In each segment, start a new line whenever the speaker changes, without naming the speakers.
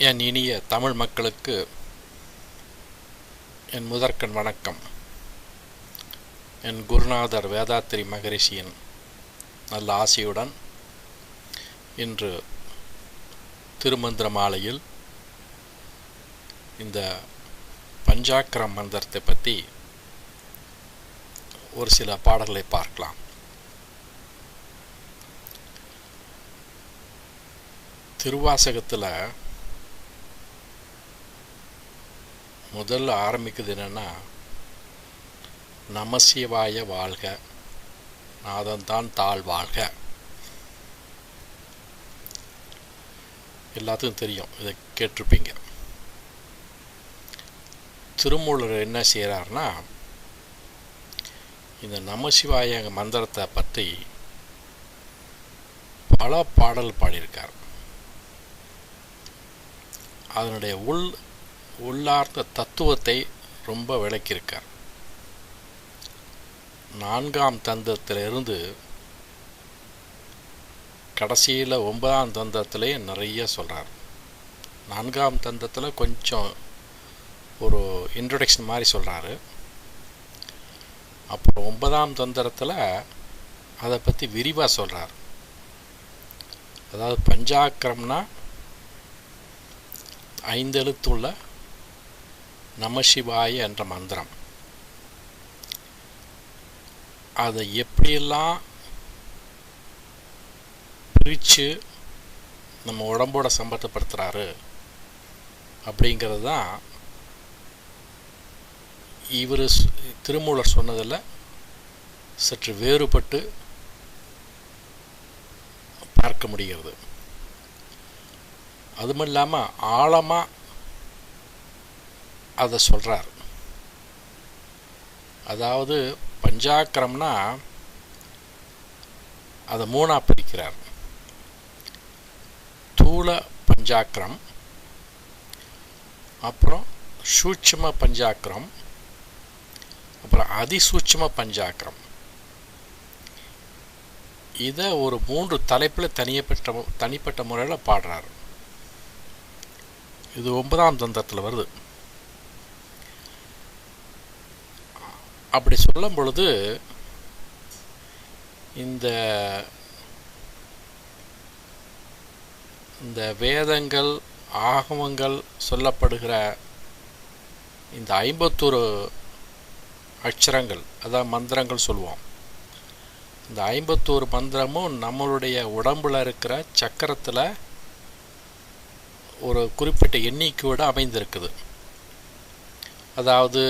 என் இனிய தமிழ் மக்களுக்கு என் முதற்கண் வணக்கம். என் குருநாதர் வேதாத்திரி மகரிஷியின் நல்ல ஆசையுடன் இன்று திருமந்திர மாலையில் இந்த பஞ்சாக்கரம் மந்திரத்தை பற்றி ஒரு சில பாடல்களை பார்க்கலாம். திருவாசகத்தில் முதல்ல ஆரம்பிக்குது என்னன்னா, நமசிவாய வாழ்க, நாதன்தான் தாழ் வாழ்க. எல்லாத்துக்கும் தெரியும், இதை கேட்டிருப்பீங்க. திருமூலர் என்ன செய்கிறார்னா, இந்த நமசிவாய மந்திரத்தை பற்றி பல பாடல் பாடியிருக்கார். அதனுடைய உள்ளார்ந்த தத்துவத்தை ரொம்ப விளக்கியிருக்கார். 4ஆம் தந்தத்திலிருந்து கடைசியில் 9ஆம் தந்தத்திலே நிறைய சொல்கிறார். 4ஆம் தந்தத்தில் கொஞ்சம் ஒரு இன்ட்ரொடக்ஷன் மாதிரி சொல்கிறாரு. அப்புறம் 9ஆம் தந்திரத்தில் அதை பற்றி விரிவாக சொல்கிறார். அதாவது பஞ்சாக்கரம்னா 5 எழுத்துள்ள நமசிவாய என்ற மந்திரம். அதை எப்படியெல்லாம் பிரித்து நம்ம உடம்போட சம்பந்தப்படுத்துகிறாரு அப்படிங்கிறது தான் இவர் திருமூலர் சொன்னதில் சற்று வேறுபட்டு பார்க்க முடிகிறது. அதுவும் இல்லாமல் ஆழமாக அதை சொல்கிறார். அதாவது பஞ்சாக்கரம்னா அதை 3ஆக பிரிக்கிறார். தூள பஞ்சாக்கரம், அப்புறம் சூட்சும பஞ்சாக்கரம், அப்புறம் அதிசூட்சும பஞ்சாக்கரம். இதை ஒரு 3 தலைப்பில் தனிப்பட்ட முறையில் பாடுறார். இது 9ஆம் தந்தத்தில் வருது. அப்படி சொல்லும் பொழுது இந்த வேதங்கள் ஆகமங்கள் சொல்லப்படுகிற இந்த 51 அக்ஷரங்கள், அதாவது மந்திரங்கள் சொல்லுவோம். இந்த 51 மந்திரமும் நம்மளுடைய உடம்புல இருக்கிற சக்கரத்தில் ஒரு குறிப்பிட்ட எண்ணிக்கையோடு அமைந்திருக்குது. அதாவது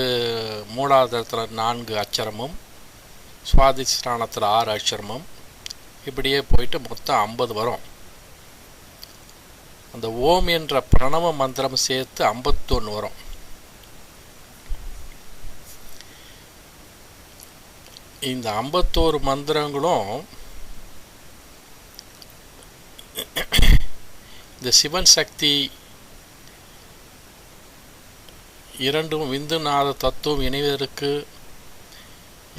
மூலாதாரத்தில் 4 அட்சரமும், சுவாதிஷ்டானத்தில் 6 அட்சரமும், இப்படியே போயிட்டு மொத்தம் 50 வரும். அந்த ஓம் என்ற பிரணவ மந்திரம் சேர்த்து 51 வரும். இந்த 51 மந்திரங்களும் இந்த சிவன் சக்தி இரண்டும் விந்துநாத தத்துவம் இணைவதற்கு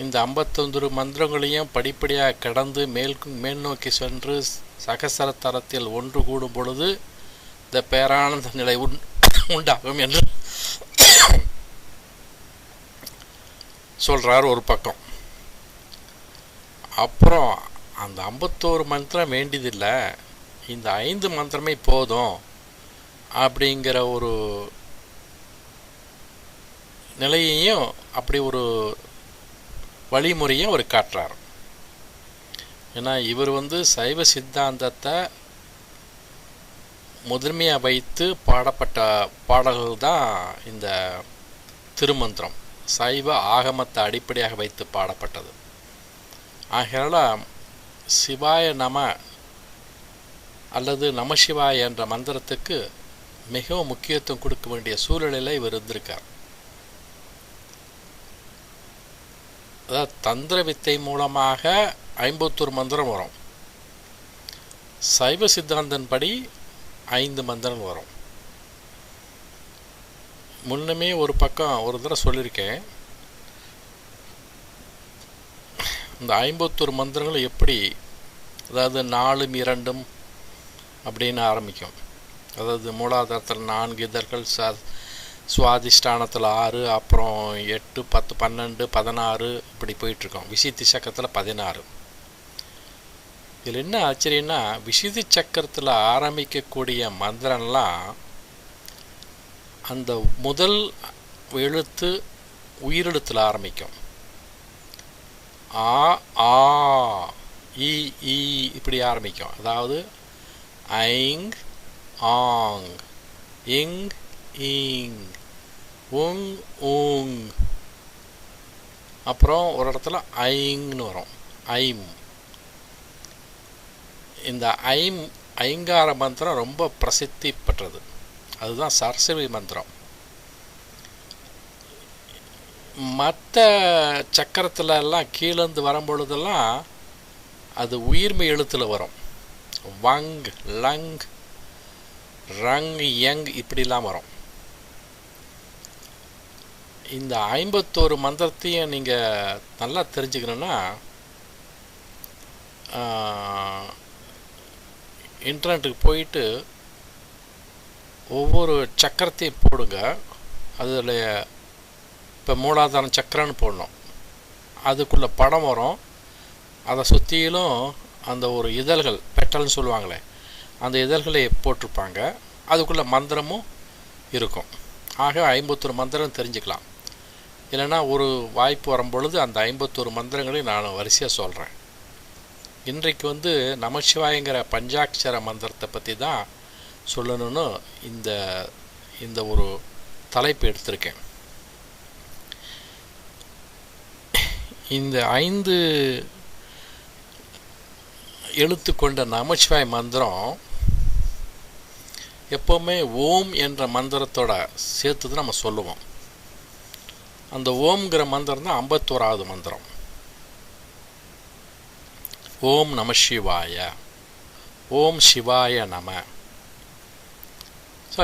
இந்த 51 மந்திரங்களையும் படிப்படியாக கடந்து மேல் நோக்கி சென்று சகசர தரத்தில் ஒன்று கூடும் பொழுது இந்த பேரானந்த நிலை உண்டாகும் என்று சொல்கிறார் ஒரு பக்கம். அப்புறம் அந்த 51 மந்திரம் வேண்டியதில்லை, இந்த 5 மந்திரமே போதும் அப்படிங்கிற ஒரு நிலையையும், அப்படி ஒரு வழிமுறையும் அவர் காட்டுறார். ஏன்னா இவர் சைவ சித்தாந்தத்தை முதன்மையாக வைத்து பாடப்பட்ட பாடல்கள் தான் இந்த திருமந்திரம். சைவ ஆகமத்தை அடிப்படையாக வைத்து பாடப்பட்டது. ஆகையால் சிவாய நம அல்லது நமசிவாய என்ற மந்திரத்துக்கு மிகவும் முக்கியத்துவம் கொடுக்க வேண்டிய சூழ்நிலையில் இவர் இருந்திருக்கார். அதாவது தந்திர வித்தை மூலமாக 51 மந்திரம் வரும். சைவ சித்தாந்தன்படி 5 மந்திரம் வரும். முன்னமே ஒரு பக்கம் ஒரு தடவை சொல்லியிருக்கேன். இந்த 51 மந்திரங்கள் எப்படி, அதாவது 4 2 அப்படின்னு ஆரம்பிக்கும். அதாவது மூலாதாரத்தில் 4 இதழ்கள், சுவாதிஷ்டானத்தில் 6, அப்புறம் 8, 10, 12, 16 இப்படி போயிட்டுருக்கோம். விசுத்தி சக்கரத்தில் 16. இதில் என்ன ஆச்சரியன்னா, விசுத்தி சக்கரத்தில் ஆரம்பிக்கக்கூடிய மந்திரம்லாம் அந்த முதல் எழுத்து உயிரெழுத்தில் ஆரம்பிக்கும். ஆ, ஆ, இ, ஈ இப்படி ஆரம்பிக்கும். அதாவது ஐங், ஆங், இங், ஈங், உங், ஊங், அப்புறம் ஒரு இடத்துல ஐங்னு வரும், ஐம். இந்த ஐங்கார மந்திரம் ரொம்ப பிரசித்தி பெற்றது. அதுதான் சரஸ்வதி மந்திரம். மற்ற சக்கரத்துல எல்லாம் கீழேருந்து வரும்பொழுதெல்லாம் அது உயிர்மை எழுத்தில் வரும். வங், லங், ரங், யங் இப்படிலாம் வரும். இந்த 51 மந்திரத்தையும் நீங்கள் நல்லா தெரிஞ்சுக்கணுன்னா இன்டர்நெட்டுக்கு போயிட்டு ஒவ்வொரு சக்கரத்தையும் போடுங்க. அதில் இப்போ மூலாதாரம் சக்கரன்னு போடணும், அதுக்குள்ளே படம் வரும். அதை சுற்றிலும் அந்த ஒரு இதழ்கள், பெட்டல்னு சொல்லுவாங்களே, அந்த இதழ்களை போட்டிருப்பாங்க. அதுக்குள்ளே மந்திரமும் இருக்கும். ஆக 51 மந்திரம் தெரிஞ்சுக்கலாம். இல்லைன்னா ஒரு வாய்ப்பு வரும்பொழுது அந்த 51 மந்திரங்களையும் நான் வரிசையாக சொல்கிறேன். இன்றைக்கு நமசிவாயங்கிற பஞ்சாட்சர மந்திரத்தை பற்றி தான் சொல்லணும்னு இந்த ஒரு தலைப்பு எடுத்திருக்கேன். இந்த 5 எழுத்து கொண்ட நமசிவாய மந்திரம் எப்போவுமே ஓம் என்ற மந்திரத்தோட சேர்த்து தான் நம்ம சொல்லுவோம். அந்த ஓம்ங்கிற மந்திரம் தான் 51வது மந்திரம். ஓம் நம சிவாய, ஓம் சிவாய நம. ஸோ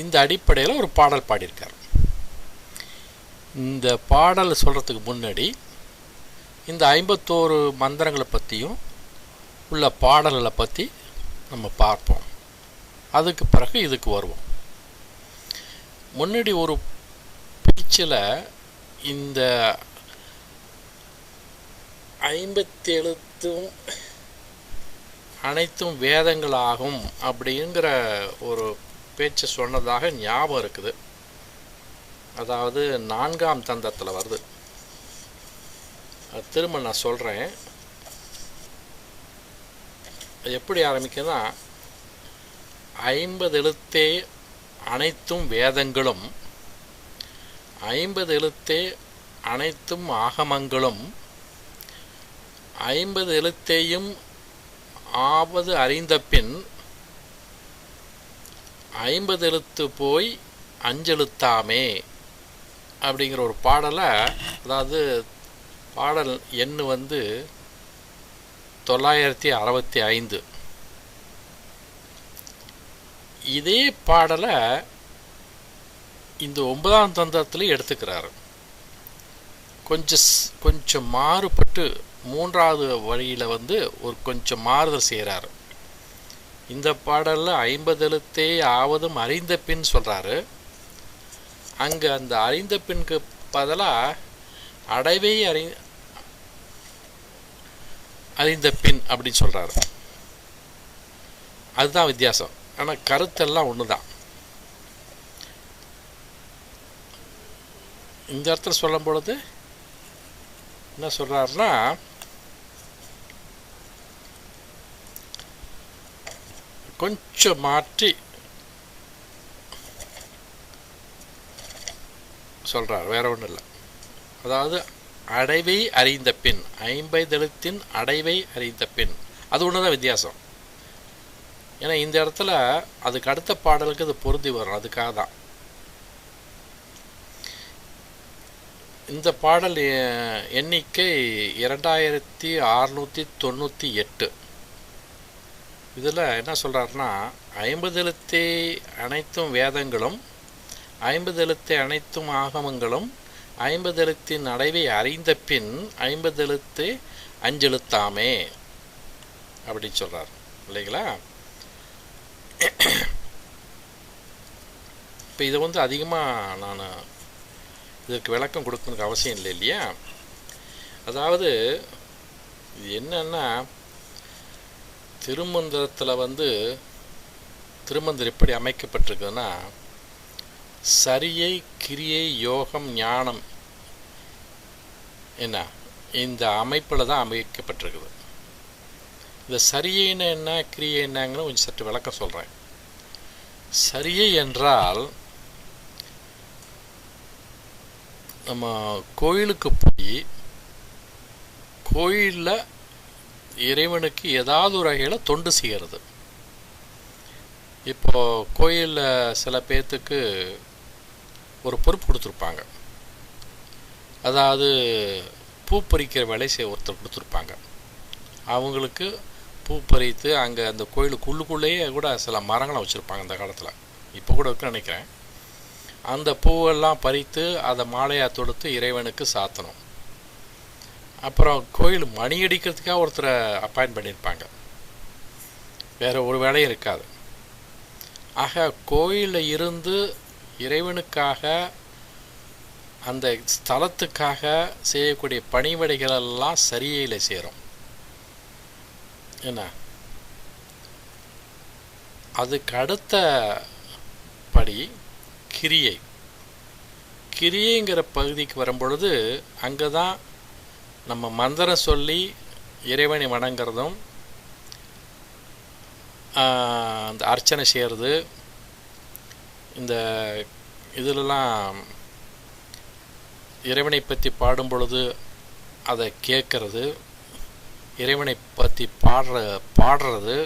இந்த அடிப்படையில் ஒரு பாடல் பாடியிருக்கார். இந்த பாடல் சொல்கிறதுக்கு முன்னாடி இந்த 51 மந்திரங்களை பற்றியும் உள்ள பாடல்களை பற்றி நம்ம பார்ப்போம். அதுக்கு பிறகு இதுக்கு வருவோம். முன்னாடி ஒரு பேச்சில் இந்த 57 அனைத்தும் வேதங்களாகும் அப்படிங்கிற ஒரு பேச்சை சொன்னதாக ஞாபகம் இருக்குது. அதாவது 4ஆம் தந்தத்தில் வருது. அது திரும்ப நான் சொல்கிறேன். எப்படி ஆரம்பிக்குதுன்னா, 50 எழுத்தே அனைத்தும் வேதங்களும், 50 எழுத்தே அனைத்தும் ஆகமங்களும், 50 எழுத்தையும் ஆவது அறிந்த பின் 50 எழுத்து போய் அஞ்செழுத்தாமே அப்படிங்கிற ஒரு பாடலை, அதாவது பாடல் எண் 965. இதே பாடலை இந்த 9ஆம் தந்தத்திலையும் எடுத்துக்கிறாரு. கொஞ்சம் மாறுபட்டு 3வது வழியில் ஒரு கொஞ்சம் மாறுதல் செய்கிறாரு. இந்த பாடலில் 50 எழுத்தே ஆவதும் அறிந்த பின் சொல்கிறாரு. அங்கே அந்த அறிந்த பின்க்கு பதிலாக அடைவை அறிந்த பின் அப்படின்னு சொல்கிறாரு. அதுதான் வித்தியாசம். ஆனால் கருத்தெல்லாம் ஒன்று தான். இந்த இடத்துல சொல்லும் பொழுது என்ன சொல்கிறாருன்னா, கொஞ்சம் மாற்றி சொல்கிறார், வேற ஒன்றும் இல்லை. அதாவது அடைவை அறிந்த பின், 50 எழுத்தின் அடைவை அறிந்த பின், அது ஒன்று தான் வித்தியாசம். ஏன்னா இந்த இடத்துல அதுக்கு அடுத்த பாடலுக்கு அது பொருந்தி வரும். அதுக்காக தான் இந்த பாடல் எண்ணிக்கை 2698. இதில் என்ன சொல்கிறாருன்னா, 50 எழுத்தே அனைத்தும் வேதங்களும், 50 எழுத்தே அனைத்தும் ஆகமங்களும், 50 எழுத்தின் அடைவை அறிந்த பின் 50 எழுத்தே அஞ்செழுத்தாமே அப்படின்னு சொல்கிறார் இல்லைங்களா? இப்போ இதை வந்து அதிகமாக நான் இதுக்கு விளக்கம் கொடுக்கணுக்கு அவசியம் இல்லை இல்லையா. அதாவது இது என்னன்னா, திருமந்திரத்தில் வந்து திருமந்திரம் எப்படி அமைக்கப்பட்டிருக்குதுன்னா, சரியை, கிரியை, யோகம், ஞானம் என்ன இந்த அமைப்பில் தான் அமைக்கப்பட்டிருக்குது. இந்த சரியின்னு என்ன, கிரியை என்னங்கன்னு கொஞ்சம் சற்று விளக்கம் சொல்கிறேன். சரியை என்றால் நம்ம கோயிலுக்கு போய் கோயிலில் இறைவனுக்கு ஏதாவது ஒரு வகையில் தொண்டு செய்கிறது. இப்போது கோயிலில் சில பேர்த்துக்கு ஒரு பொறுப்பு கொடுத்துருப்பாங்க. அதாவது பூ பறிக்கிற வேலை ஒருத்தர் கொடுத்துருப்பாங்க. அவங்களுக்கு பூ பறித்து அங்கே அந்த கோயிலுக்குள்ளுக்குள்ளேயே கூட சில மரங்களை வச்சுருப்பாங்க அந்த காலத்தில். இப்போ கூட இருக்குன்னு நினைக்கிறேன். அந்த பூவெல்லாம் பறித்து அதை மாலையாக தொடுத்து இறைவனுக்கு சாத்தணும். அப்புறம் கோயில் மணி அடிக்கிறதுக்காக ஒருத்தரை அப்பாயின்ட் பண்ணியிருப்பாங்க. வேறு ஒரு வேலையும் இருக்காது. ஆக கோயிலில் இருந்து இறைவனுக்காக அந்த ஸ்தலத்துக்காக செய்யக்கூடிய பணிவிடைகளெல்லாம் சரியில் சேரும். என்ன, அதுக்கு அடுத்த படி கிரியை. கிரியைங்கிற பகுதிக்கு வரும்பொழுது அங்கே தான் நம்ம மந்திரம் சொல்லி இறைவனை வணங்குறதும், அந்த அர்ச்சனை செய்கிறது, இந்த இதிலெல்லாம் இறைவனை பற்றி பாடும் பொழுது அதை கேட்கறது, இறைவனை பற்றி பாடுறது,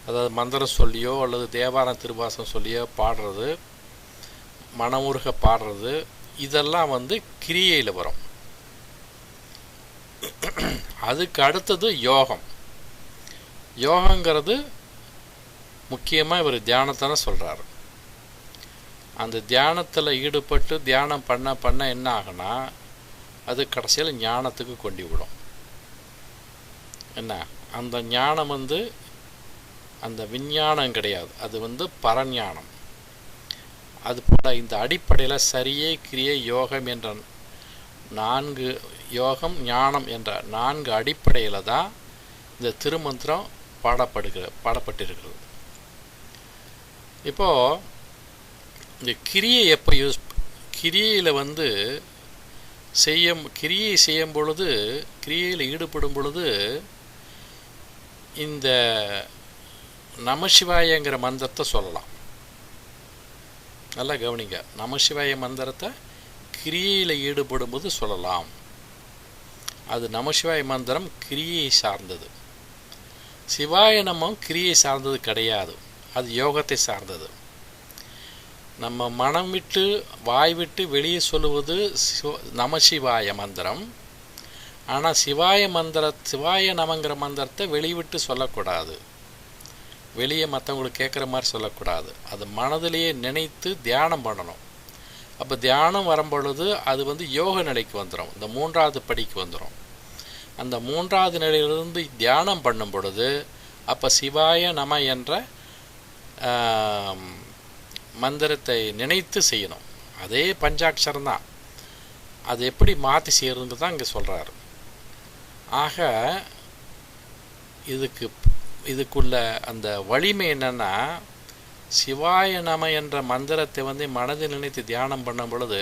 அதாவது மந்திரம் சொல்லியோ அல்லது தேவாரம் திருவாசம் சொல்லியோ பாடுறது, மனமுருக பாடுறது, இதெல்லாம் வந்து கிரியையில் வரும். அதுக்கு அடுத்தது யோகம். யோகங்கிறது முக்கியமாக இவர் தியானத்தான சொல்கிறார். அந்த தியானத்தில் ஈடுபட்டு தியானம் பண்ண என்ன ஆகுனா, அது கடைசியில் ஞானத்துக்கு கொண்டு விடும். என்ன, அந்த ஞானம் வந்து அந்த விஞ்ஞானம் கிடையாது, அது வந்து பரஞானம். அது போல இந்த அடிப்படையில் சரியே, கிரியை, யோகம் என்ற 4 யோகம், ஞானம் என்ற 4 அடிப்படையில் தான் இந்த திருமந்திரம் பாடப்பட்டிருக்கிறது. இப்போது இந்த கிரியை எப்போ கிரியையில் வந்து கிரியை செய்யும் பொழுது, கிரியையில் ஈடுபடும் பொழுது இந்த நமசிவாயங்கிற மந்திரத்தை சொல்லலாம். நல்லா கவனிங்க, நமசிவாய மந்திரத்தை கிரியையில் ஈடுபடும் போது சொல்லலாம். அது நமசிவாய மந்திரம் கிரியை சார்ந்தது. சிவாய நமம் கிரியை சார்ந்தது கிடையாது, அது யோகத்தை சார்ந்தது. நம்ம மனம் விட்டு வாய் விட்டு வெளியே சொல்லுவது நமசிவாய மந்திரம். ஆனால் சிவாய நமங்கிற மந்திரத்தை வெளிவிட்டு சொல்லக்கூடாது, வெளியே மற்றவங்களுக்கு கேட்குற மாதிரி சொல்லக்கூடாது. அது மனதிலேயே நினைத்து தியானம் பண்ணணும். அப்போ தியானம் வரும்பொழுது அது வந்து யோக நிலைக்கு வந்துடும், இந்த 3வது படிக்கு வந்துடும். அந்த 3வது நிலையிலிருந்து தியானம் பண்ணும் பொழுது அப்போ சிவாய நம என்ற மந்திரத்தை நினைத்து செய்யணும். அதே பஞ்சாட்சரம் தான், அது எப்படி மாற்றி செய்யறதுங்க தான் இங்கே சொல்கிறாரு. ஆக இதுக்குள்ள அந்த வலிமை என்னன்னா, சிவாய நம என்ற மந்திரத்தை வந்து மனதில் நினைத்து தியானம் பண்ணும் பொழுது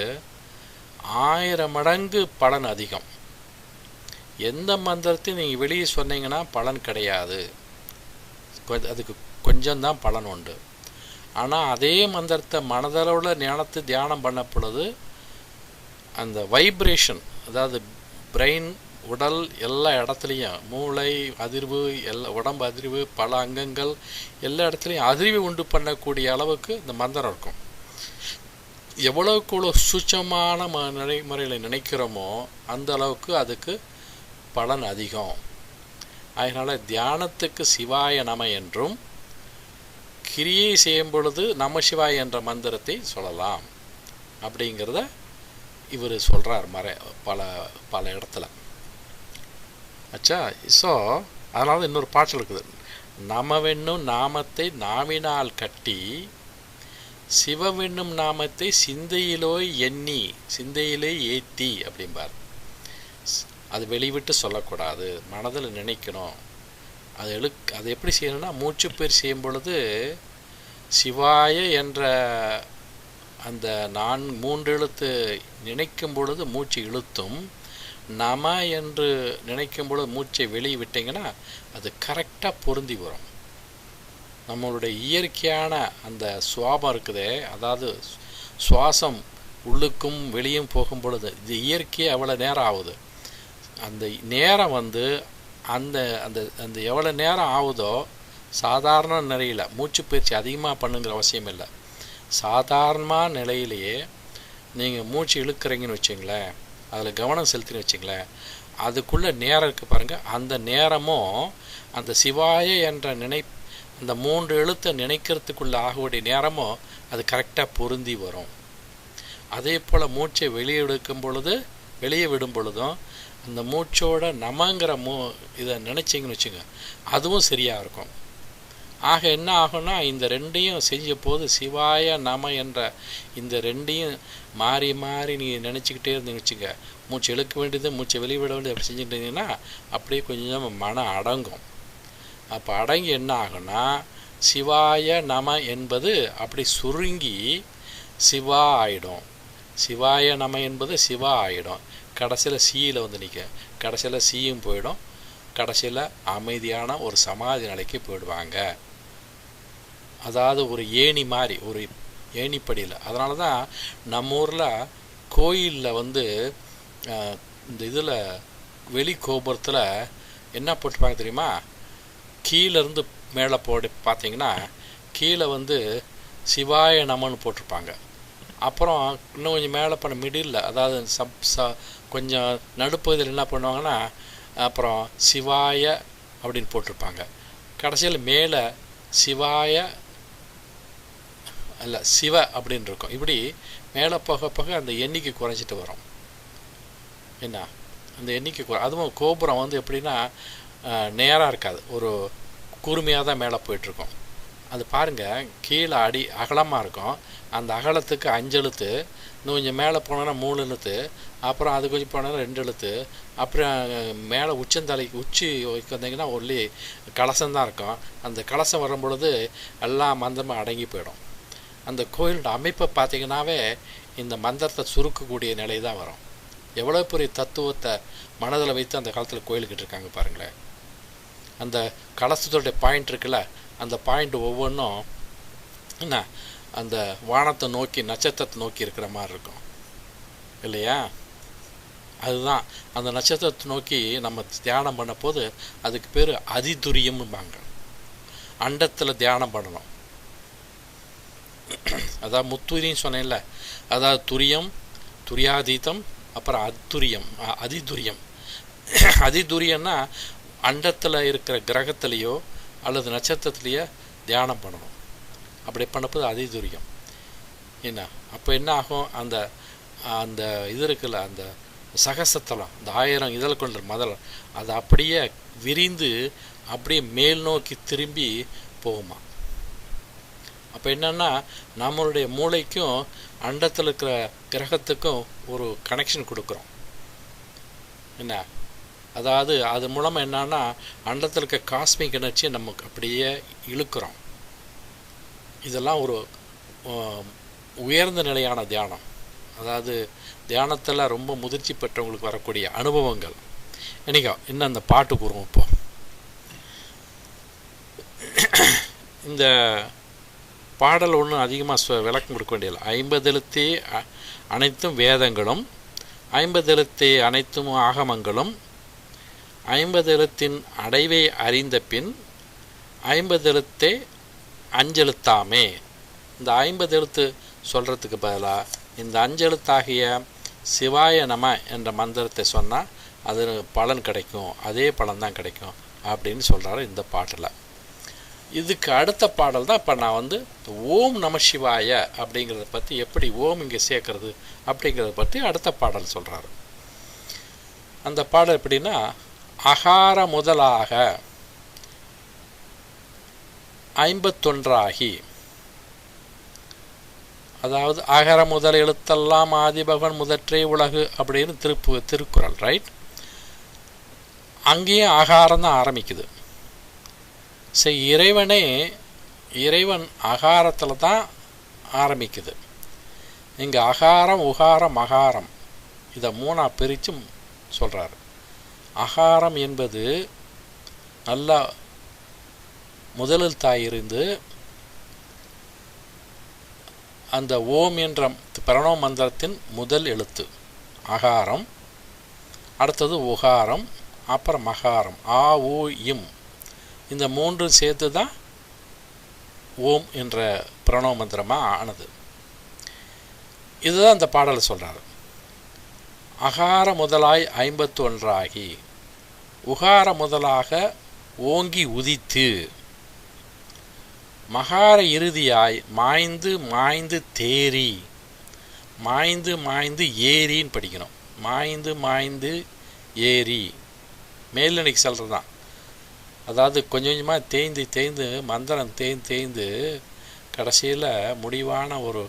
1000 மடங்கு பலன் அதிகம். எந்த மந்திரத்தையும் நீங்கள் வெளியே சொன்னீங்கன்னா பலன் கிடையாது, அதுக்கு கொஞ்சம்தான் பலன் உண்டு. ஆனால் அதே மந்திரத்தை மனதளவில் ஞானத்தை தியானம் பண்ண பொழுது அந்த வைப்ரேஷன், அதாவது பிரெயின், உடல் எல்லா இடத்துலையும், மூளை அதிர்வு, உடம்பு அதிர்வு, பல அங்கங்கள் எல்லா இடத்துலையும் அதிர்வு உண்டு பண்ணக்கூடிய அளவுக்கு இந்த மந்திரம் இருக்கும். எவ்வளவுக்கு எவ்வளோ சுச்சமான நடைமுறையில் நினைக்கிறோமோ அந்த அளவுக்கு அதுக்கு பலன் அதிகம். அதனால் தியானத்துக்கு சிவாய நம என்றும், கிரியை செய்யும் பொழுது நமசிவாய் என்ற மந்திரத்தை சொல்லலாம் அப்படிங்கிறத இவர் சொல்கிறார் பல இடத்துல. ஆச்சா. ஸோ அதனால இன்னொரு பாடல் இருக்குது, நமவென்னும் நாமத்தை நாவினால் கட்டி சிவவென்னும் நாமத்தை சிந்தையிலோ எண்ணி சிந்தையிலே ஏத்தி அப்படிம்பார். அது வெளிவிட்டு சொல்லக்கூடாது, மனதில் நினைக்கணும். அது எப்படி செய்யணும்னா, மூச்சு பயிர் செய்யும் பொழுது சிவாய என்ற அந்த 3 எழுத்து நினைக்கும் பொழுது மூச்சு இழுத்தும், நம என்று நினைக்கும் பொழுது மூச்சை வெளியே விட்டீங்கன்னா அது கரெக்டாக பொருந்தி வரும். நம்மளுடைய இயற்கையான அந்த சுவாபம் இருக்குதே, அதாவது சுவாசம் உள்ளுக்கும் வெளியும் போகும் பொழுது இது இயற்கையே எவ்வளோ நேரம் ஆகுது, அந்த நேரம் வந்து அந்த அந்த அந்த எவ்வளோ நேரம் ஆகுதோ சாதாரண நிலையில் மூச்சு பயிற்சி அதிகமாக பண்ணுங்கிற அவசியம் இல்லை. சாதாரணமான நிலையிலேயே நீங்கள் மூச்சு இழுக்கிறீங்கன்னு வச்சிங்களேன், அதில் கவனம் செலுத்தின்னு வச்சிங்களேன், அதுக்குள்ளே நேரம் இருக்குது பாருங்கள். அந்த நேரமும் அந்த சிவாய என்ற அந்த 3 எழுத்தை நினைக்கிறதுக்குள்ளே ஆகக்கூடிய நேரமும் அது கரெக்டாக பொருந்தி வரும். அதே போல் மூச்சை வெளியே விடும் பொழுதும் அந்த மூச்சோட நமங்கிற இதை நினச்சிங்கன்னு வச்சுங்க, அதுவும் சரியாக இருக்கும். ஆக என்ன ஆகும்னா, இந்த 2ஐயும் செஞ்ச போது சிவாய நம என்ற இந்த 2ஐயும் மாறி மாறி நீங்கள் நினச்சிக்கிட்டே இருந்தீங்கன்னு வச்சுங்க, மூச்சு இழுக்க வேண்டியது மூச்சை வெளிவிட வேண்டியது அப்படி செஞ்சுட்டு இருந்தீங்கன்னா அப்படியே கொஞ்சம் மனம் அடங்கும். அப்போ அடங்கி என்ன ஆகும்னா, சிவாய நம என்பது அப்படி சுருங்கி சிவா ஆகிடும். சிவாய நம என்பது சிவா ஆகிடும். கடைசியில் சீயில் வந்து நிற்க, கடைசியில் சீயும் போயிடும். கடைசியில் அமைதியான ஒரு சமாதி நிலைக்கு போயிடுவாங்க. அதாவது ஒரு ஏணி மாதிரி, ஒரு ஏணிப்படியில். அதனால தான் நம்ம ஊரில் கோயிலில் வந்து இந்த இதில் வெளி கோபுரத்தில் என்ன போட்டிருப்பாங்க தெரியுமா, கீழேருந்து மேலே பார்த்தீங்கன்னா கீழே வந்து சிவாய நமன்னு போட்டிருப்பாங்க. அப்புறம் இன்னும் கொஞ்சம் மேலே பண்ண மிடில், அதாவது கொஞ்சம் நடுப்பகுதியில் என்ன பண்ணுவாங்கன்னா அப்புறம் சிவாய அப்படின்னு போட்டிருப்பாங்க. கடைசியில் மேலே சிவாய இல்லை சிவ அப்படின்னு இருக்கும். இப்படி மேலே போக போக அந்த எண்ணிக்கை குறைஞ்சிட்டு வரும். என்ன அந்த எண்ணிக்கை அதுவும் கோபுரம் வந்து எப்படின்னா நேராக இருக்காது, ஒரு கூர்மையாக தான் மேலே போயிட்டுருக்கும். அது பாருங்கள், கீழே அகலமாக இருக்கும். அந்த அகலத்துக்கு 5 எழுத்து, இன்னும் கொஞ்சம் மேலே போனோன்னா 3 எழுத்து, அப்புறம் அது கொஞ்சம் போனோன்னா 2 எழுத்து, அப்புறம் மேலே உச்சி வைக்க வந்தீங்கன்னா ஒல்லி கலசம்தான் இருக்கும். அந்த கலசம் வரும் பொழுது எல்லா மந்திரமும் அடங்கி போயிடும். அந்த கோயிலோட அமைப்பை பார்த்தீங்கன்னாவே இந்த மந்திரத்தை சுருக்கக்கூடிய நிலை தான் வரும். எவ்வளோ பெரிய தத்துவத்தை மனதில் வைத்து அந்த காலத்தில் கோயிலுக்கிட்டு இருக்காங்க பாருங்களேன். அந்த கலசத்தோடைய பாயிண்ட் இருக்குல்ல, அந்த பாயிண்ட் ஒவ்வொன்றும் என்ன அந்த வானத்தை நோக்கி நட்சத்திரத்தை நோக்கி இருக்கிற மாதிரி இருக்கும் இல்லையா. அதுதான் அந்த நட்சத்திரத்தை நோக்கி நம்ம தியானம் பண்ண போது அதுக்கு பேர் அதிதுரியம்பாங்க. அண்டத்தில் தியானம் பண்ணணும். அதாவது முத்துரின்னு சொன்னேன்ல, அதாவது துரியம், துரியாதீதம், அப்புறம் அதிதுரியம். அதிதுரியம்னா அண்டத்தில் இருக்கிற கிரகத்திலேயோ அல்லது நட்சத்திரத்திலேயோ தியானம் பண்ணணும். அப்படி பண்ணப்போது அதிதுரியம். என்ன அப்போ என்ன ஆகும், அந்த அந்த இது இருக்குல்ல, அந்த சகசத்தலம், அந்த 1000 இதழ் கொண்ட மதல், அது அப்படியே விரிந்து அப்படியே மேல் நோக்கி திரும்பி போகுமா. அப்போ என்னன்னா, நம்மளுடைய மூளைக்கும் அண்டத்தில் இருக்கிற கிரகத்துக்கும் ஒரு கனெக்ஷன் கொடுக்குறோம். என்ன அதாவது அது மூலமாக என்னன்னா, அண்டத்தில் இருக்க காஸ்மிக் எனர்ஜியை நமக்கு அப்படியே இழுக்கிறோம். இதெல்லாம் ஒரு உயர்ந்த நிலையான தியானம். அதாவது தியானத்தில் ரொம்ப முதிர்ச்சி பெற்றவங்களுக்கு வரக்கூடிய அனுபவங்கள். இன்னும் அந்த பாட்டு கூறுவோம். இப்போ இந்த பாடல் ஒன்றும் அதிகமாக விளக்கம் கொடுக்க வேண்டியதில்லை. 50 எழுத்தே அனைத்தும் வேதங்களும், 50 எழுத்தே அனைத்தும் ஆகமங்களும், 50 எழுத்தின் அடைவை அறிந்த பின் 50 எழுத்தே அஞ்செழுத்தாமே. இந்த 50 எழுத்து சொல்கிறதுக்கு பதிலாக இந்த 5 எழுத்தாகிய சிவாய நம என்ற மந்திரத்தை சொன்னால் அது பலன் கிடைக்கும், அதே பலன் தான் கிடைக்கும் அப்படின்னு சொல்கிறாரு இந்த பாட்டில். இதுக்கு அடுத்த பாடல் தான் இப்போ நான் வந்து ஓம் நம சிவாய அப்படிங்கிறத பற்றி, எப்படி ஓம் இங்கே சேர்க்கறது அப்படிங்கிறத பற்றி அடுத்த பாடல் சொல்கிறாரு. அந்த பாடல் எப்படின்னா, அகார முதலாக 51 ஆகி அதாவது அகர முதல் எழுத்தெல்லாம் ஆதிபகவன் முதற்றே உலகு அப்படின்னு திருக்குறள், ரைட்? அங்கேயும் அகாரம் தான் ஆரம்பிக்குது. சரி, இறைவன் அகாரத்தில் தான் ஆரம்பிக்குது. இங்கே அகாரம், உகாரம், மகாரம் இதை 3ஆ பிரித்து சொல்கிறார். அகாரம் என்பது நல்ல முதலில் தாயிருந்து அந்த ஓம் என்ற பிரணவ மந்திரத்தின் முதல் எழுத்து அகாரம், அடுத்தது உகாரம், அப்புறம் மகாரம், ஆ ஊ இம். இந்த 3 சேர்த்து தான் ஓம் என்ற பிரணவ மந்திரமாக ஆனது. இதுதான் இந்த பாடலை சொல்கிறார். அகார முதலாய் 51 உகார முதலாக ஓங்கி உதித்து, மகார இறுதியாய் மாய்ந்து மாய்ந்து தேறி, மாய்ந்து மாய்ந்து ஏரின்னு படிக்கணும். மாய்ந்து மாய்ந்து ஏரி மேல்நிலைக்கு செல்றது தான். அதாவது கொஞ்சம் கொஞ்சமாக தேய்ந்து தேய்ந்து மந்திரம் தேய்ந்து கடைசியில் முடிவான ஒரு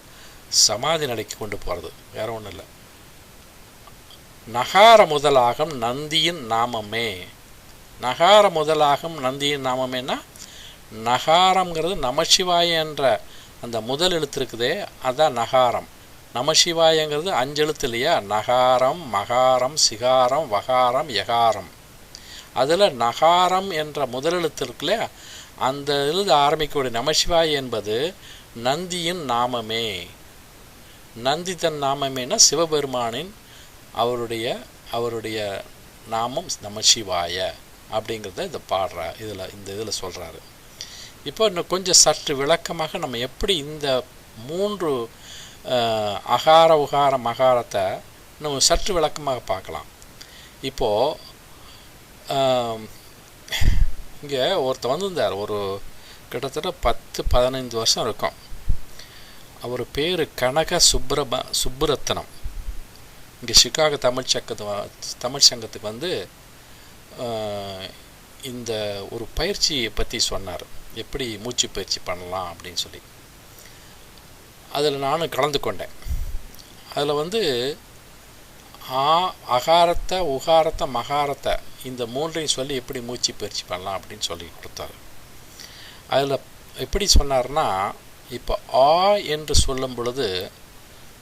சமாதி நிலைக்கு கொண்டு போகிறது. வேற ஒன்றும் இல்லை. நகார முதலாகம் நந்தியின் நாமமே. நகார முதலாகம் நந்தியின் நாமமேனா, நகாரம்ங்கிறது நமசிவாய என்ற அந்த முதல் எழுத்து இருக்குதே, அதான் நகாரம். நமசிவாயங்கிறது 5 எழுத்து இல்லையா? நகாரம், மகாரம், சிகாரம், வகாரம், யகாரம். அதில் நகாரம் என்ற முதல் எழுத்து இருக்குல்ல, அந்த எழுது ஆரம்பிக்கக்கூடிய நமசிவாய என்பது நந்தியின் நாமமே. நந்தி தன் நாமமேனா சிவபெருமானின் அவருடைய நாமம் நமசிவாய அப்படிங்கிறத இதை பாடுறார். இந்த இதில் சொல்கிறாரு. இப்போ இன்னும் கொஞ்சம் சற்று விளக்கமாக நம்ம எப்படி இந்த 3 அகார உகார மகாரத்தை நம்ம சற்று விளக்கமாக பார்க்கலாம். இப்போது இங்கே ஒருத்தர் வந்திருந்தார், ஒரு கிட்டத்தட்ட 10-15 வருஷம் இருக்கும். அவர் பேர் கனக சுப்புரத்னம். இங்கே சிகாகோ தமிழ் சங்கத்துக்கு வந்து இந்த ஒரு பயிற்சியை பற்றி சொன்னார், எப்படி மூச்சு பயிற்சி பண்ணலாம் அப்படின்னு சொல்லி. அதில் நானும் கலந்து கொண்டேன். அதில் வந்து அகாரத்தை, உகாரத்தை, மகாரத்தை இந்த 3ஐயும் சொல்லி எப்படி மூச்சு பயிற்சி பண்ணலாம் அப்படின்னு சொல்லி கொடுத்தாரு. அதில் எப்படி சொன்னார்னா, இப்போ ஆ என்று சொல்லும் பொழுது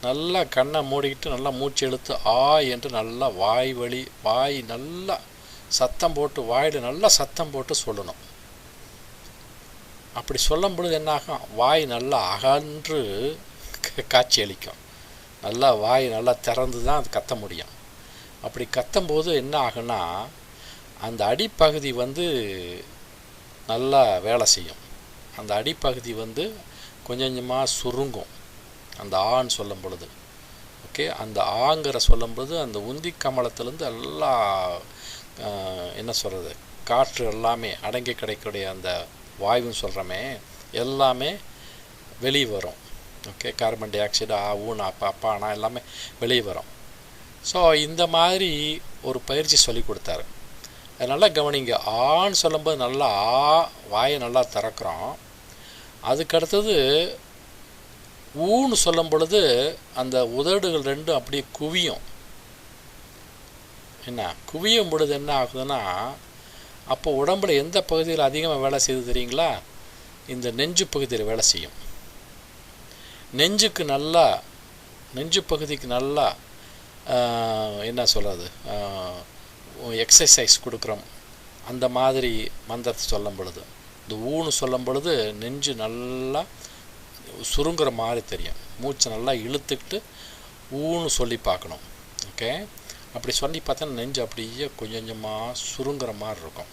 நல்லா கண்ணை மூடிக்கிட்டு நல்லா மூச்சு இழுத்து ஆ என்று நல்லா வாய் நல்லா சத்தம் போட்டு, வாயில் நல்லா சத்தம் போட்டு சொல்லணும். அப்படி சொல்லும் பொழுது என்னாகும், வாய் நல்லா அகன்று காட்சி அளிக்கும். நல்லா வாய் நல்லா திறந்து தான் அது கத்த முடியும். அப்படி கத்தும்போது என்ன ஆகுன்னா, அந்த அடிப்பகுதி வந்து நல்லா வேலை செய்யும். அந்த அடிப்பகுதி வந்து கொஞ்சம் கொஞ்சமாக சுருங்கும் அந்த ஆன்னு சொல்லும் பொழுது. ஓகே, அந்த ஆங்கிற சொல்லும் பொழுது அந்த உந்தி கமலத்திலேருந்து எல்லா என்ன சொல்கிறது, காற்று எல்லாமே அடங்கி கிடைக்கக்கூடிய அந்த வாயுன்னு சொல்கிறோமே எல்லாமே வெளியே வரும். ஓகே, கார்பன் டை ஆக்சைடு ஊனா அப்பானா எல்லாமே வெளியே வரும். ஸோ இந்த மாதிரி ஒரு பயிற்சி சொல்லி கொடுத்தாரு. அது நல்லா கவனிங்க. ஆன்னு சொல்லும்போது நல்லா வாயை நல்லா திறக்கிறோம். அதுக்கடுத்தது ஊன்னு சொல்லும் பொழுது அந்த உதடுகள் ரெண்டும் அப்படியே குவியும். என்ன குவியும் பொழுது என்ன ஆகுதுன்னா, அப்போ உடம்புல எந்த பகுதியில் அதிகமாக வேலை செய்யுது தெரியுங்களா? இந்த நெஞ்சு பகுதியில் வேலை செய்யும். நெஞ்சு பகுதிக்கு நல்லா என்ன சொல்கிறது, எக்ஸசைஸ் கொடுக்குறோம். அந்த மாதிரி மந்திரத்தை சொல்லும் பொழுது, இந்த ஊன்னு சொல்லும் பொழுது நெஞ்சு நல்லா சுருங்குற மாதிரி தெரியும். மூச்சை நல்லா இழுத்துக்கிட்டு ஊன்னு சொல்லி பார்க்கணும். ஓகே, அப்படி சொல்லி பார்த்தா நெஞ்சு அப்படியே கொஞ்சம் கொஞ்சமாக சுருங்குற மாதிரி இருக்கும்.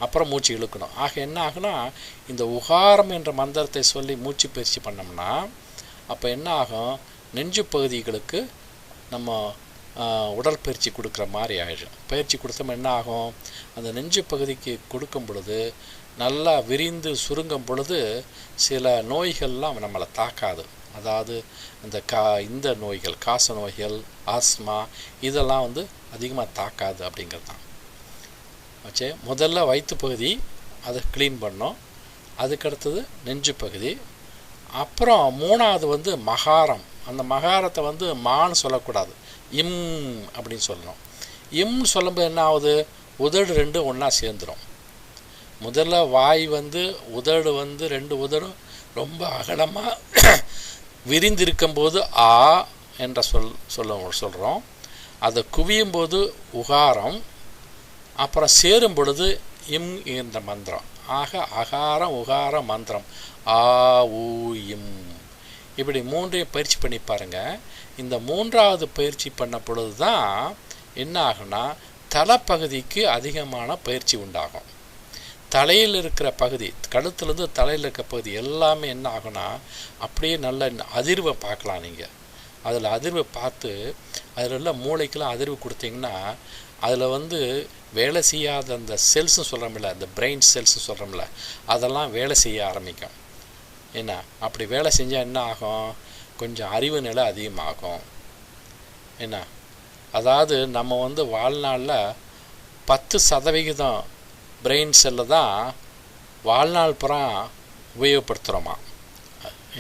அப்புறம் மூச்சு இழுக்கணும். ஆக என்ன ஆகுனா, இந்த உகாரம் என்ற மந்திரத்தை சொல்லி மூச்சு பயிற்சி பண்ணோம்னா அப்போ என்ன ஆகும், நெஞ்சு பகுதிகளுக்கு நம்ம உடற்பயிற்சி கொடுக்குற மாதிரி ஆகிடும். பயிற்சி கொடுத்தோம் என்ன ஆகும், அந்த நெஞ்சு பகுதிக்கு கொடுக்கும் பொழுது நல்லா விரிந்து சுருங்கும் பொழுது சில நோய்கள்லாம் நம்மளை தாக்காது. அதாவது இந்த நோய்கள், காச நோய்கள், ஆஸ்மா இதெல்லாம் வந்து அதிகமாக தாக்காது அப்படிங்கிறது தான். ஆச்சே, முதல்ல வயிற்று பகுதி அதை க்ளீன் பண்ணோம். அதுக்கடுத்தது நெஞ்சு பகுதி, அப்புறம் மூணாவது வந்து மகாரம். அந்த மகாரத்தை வந்து மான்னு சொல்லக்கூடாது, இம் அப்படின்னு சொல்லணும். இம்னு சொல்லும்போது என்ன ஆகுது, உதடு ரெண்டும் ஒன்றா சேர்ந்துடும். முதல்ல வாய் வந்து உதடு வந்து ரெண்டு உதடும் ரொம்ப அகலமாக விரிந்திருக்கும்போது ஆ என்ற சொல்கிறோம். அதை குவியும் போது உகாரம், அப்புறம் சேரும் பொழுது இம் என்ற மந்திரம். ஆக அகாரம் உகாரம் மந்திரம் ஆ ஊ இம். இப்படி மூன்றையும் பயிற்சி பண்ணி பாருங்கள். இந்த மூன்றாவது பயிற்சி பண்ண பொழுது தான் என்ன ஆகும்னா தலைப்பகுதிக்கு அதிகமான பயிற்சி உண்டாகும். தலையில் இருக்கிற பகுதி, கழுத்துலேருந்து தலையில் இருக்கிற பகுதி எல்லாமே என்ன ஆகும்னா அப்படியே நல்ல அதிர்வை பார்க்கலாம். நீங்கள் அதில் அதிர்வை பார்த்து அதில் உள்ள மூளைக்கெல்லாம் அதிர்வு கொடுத்தீங்கன்னா அதில் வந்து வேலை செய்யாத அந்த செல்ஸ்ன்னு சொல்கிறோம்ல, அந்த பிரெயின் செல்ஸ்ன்னு சொல்கிறோம்ல, அதெல்லாம் வேலை செய்ய ஆரம்பிக்கும். என்ன அப்படி வேலை செஞ்சால் என்ன ஆகும், கொஞ்சம் அறிவு நிலை அதிகமாகும். என்ன அதாவது நம்ம வந்து வாழ்நாளில் 10% பிரெயின் செல்லை தான் வாழ்நாள் புறம் உபயோகப்படுத்துகிறோமா.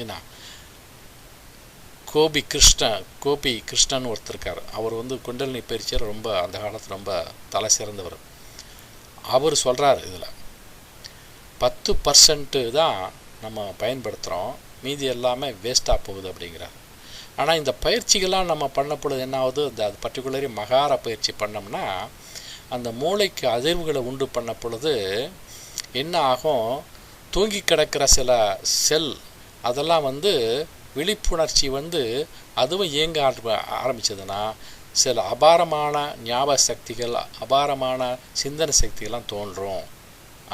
என்ன கோபி கிருஷ்ணன் ஒருத்தர் இருக்கார். அவர் வந்து குண்டலினி பயிற்சியார், ரொம்ப அந்த காலத்தில் ரொம்ப தலை சிறந்தவர். அவர் சொல்கிறார் இதில் 10% தான் நம்ம பயன்படுத்துகிறோம், மீதி எல்லாமே வேஸ்ட்டாக போகுது அப்படிங்கிறார். ஆனால் இந்த பயிற்சிகள்லாம் நம்ம பண்ண பொழுது என்ன ஆகுது, அது பர்டிகுலரி மகார பயிற்சி பண்ணோம்னா அந்த மூளைக்கு அதிர்வுகளை உண்டு பண்ண பொழுது என்ன ஆகும், தூங்கி கிடக்கிற சில செல் அதெல்லாம் வந்து விழிப்புணர்ச்சி வந்து அதுவும் இயங்க ஆரம்பிச்சதுன்னா சில அபாரமான ஞாபக சக்திகள், அபாரமான சிந்தனை சக்திகள்லாம் தோன்றும்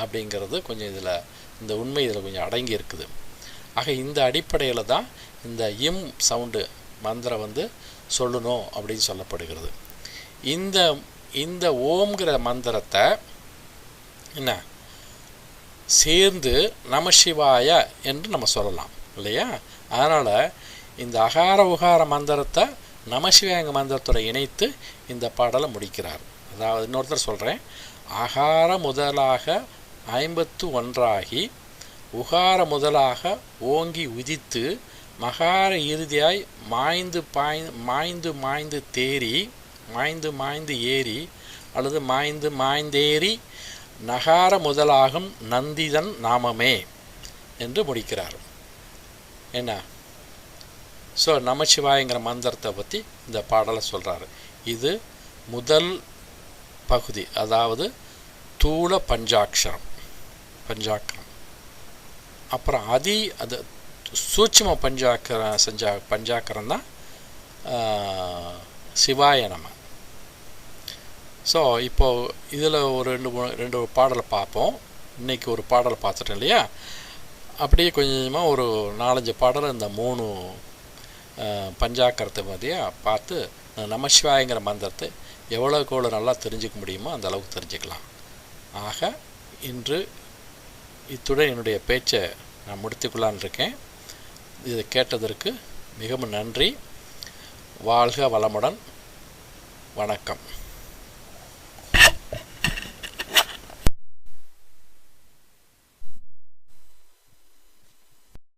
அப்படிங்கிறது கொஞ்சம் இதில் இந்த உண்மை இதில் கொஞ்சம் அடங்கி இருக்குது. ஆக இந்த அடிப்படையில் தான் இந்த இம் சவுண்டு மந்திரம் வந்து சொல்லணும் அப்படின்னு சொல்லப்படுகிறது. இந்த ஓம்ங்கிற மந்திரத்தை என்ன சேர்ந்து நமசிவாய என்று நம்ம சொல்லலாம் இல்லையா. அதனால் இந்த அகார உகார மந்திரத்தை நமசிவாயங்க மந்திரத்தோட இணைத்து இந்த பாடலை முடிக்கிறார். அதாவது இன்னொருத்தர் சொல்கிறேன், அகார முதலாக 51 உகார முதலாக ஓங்கி உதித்து மகார இறுதியாய் மாய்ந்து தேறி மாய்ந்து ஏறி அல்லது மாய்ந்தேறி நகார முதலாகும் நந்திதன் நாமமே என்று முடிக்கிறார். என்ன ஸோ நமசிவாயங்கிற மந்திரத்தை பற்றி இந்த பாடலை சொல்கிறாரு. இது முதல் பகுதி, அதாவது தூள பஞ்சாக்கரம். அப்புறம் அது சூட்சும பஞ்சாக்கரம் தான் சிவாய நம. ஸோ இப்போது இதில் ஒரு ரெண்டு பாடலை பார்ப்போம். இன்றைக்கி ஒரு பாடலை பார்த்துட்டோம் இல்லையா, அப்படியே கொஞ்சமாக ஒரு 4-5 பாடலை இந்த 3 பஞ்சாக்கரத்தை மாதிரியாக பார்த்து நமசிவாயங்கிற மந்திரத்தை எவ்வளோக்கு எவ்வளோ நல்லா தெரிஞ்சுக்க முடியுமோ அந்த அளவுக்கு தெரிஞ்சுக்கலாம். ஆக இன்று இத்துடன் என்னுடைய பேச்சை நான் முடித்துக்கொள்ளான்னு இருக்கேன். இதை கேட்டதற்கு மிகவும் நன்றி. வாழ்க வளமுடன். வணக்கம்.